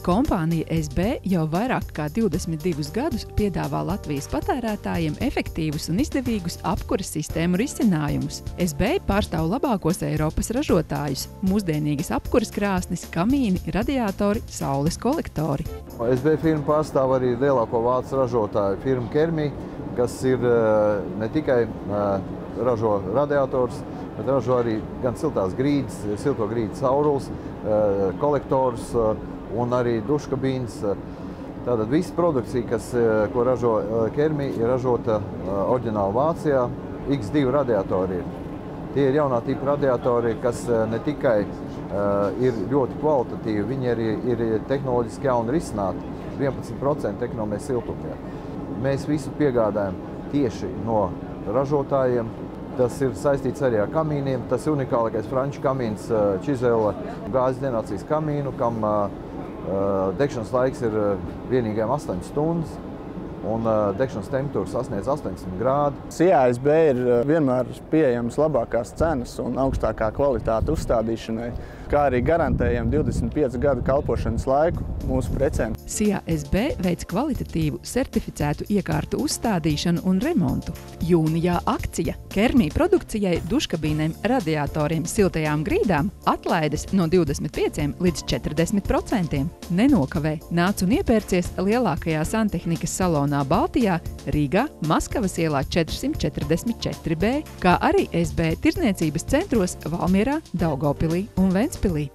Kompānija SB jau vairāk kā 22 gadus piedāvā Latvijas patērētājiem efektīvus un izdevīgus apkuras sistēmu risinājumus. SB pārstāv labākos Eiropas ražotājus – mūsdienīgas apkuras krāsnis, kamīni, radiatori, saules kolektori. SB firma pārstāv arī lielāko vācu ražotāju firmu Kermi, kas ir ne tikai ražo radiators, bet ražo arī gan siltās grīdas, silto grīdu caurules, kolektors un arī duškabīnes. Tātad visa produkcija, ko ražo Kermi, ir ražota oriģināli Vācijā. X2 radiatori ir. Tie ir jaunā tipa radiatori, kas ne tikai ir ļoti kvalitatīvi, viņi arī ir tehnoloģiski jauni risināti. 11% ekonomē siltumā. Mēs visu piegādājam tieši no ražotājiem. Tas ir saistīts arī ar kamīniem. Tas ir unikālākais franču kamīns Chiselle gāzes generācijas kamīnu, kam degšanas laiks ir vienīgajām 8 stundas. Un degšanas temperatūra sasniedz 80 grādi. SIA SB ir vienmēr pieejamas labākās cenas un augstākā kvalitāte uzstādīšanai, kā arī garantējam 25 gadu kalpošanas laiku mūsu precēm. SIA SB veic kvalitatīvu, certificētu iekārtu uzstādīšanu un remontu. Jūnijā akcija Kermi produkcijai, duškabīnēm, radiatoriem, siltajām grīdām atlaides no 25 līdz 40%. Nenokavē, nāc un iepērcies lielākajā santehnikas salonā Baltijā, Rīgā, Maskavas ielā 444B, kā arī SB tirdzniecības centros Valmierā, Daugavpilī un Ventspilī.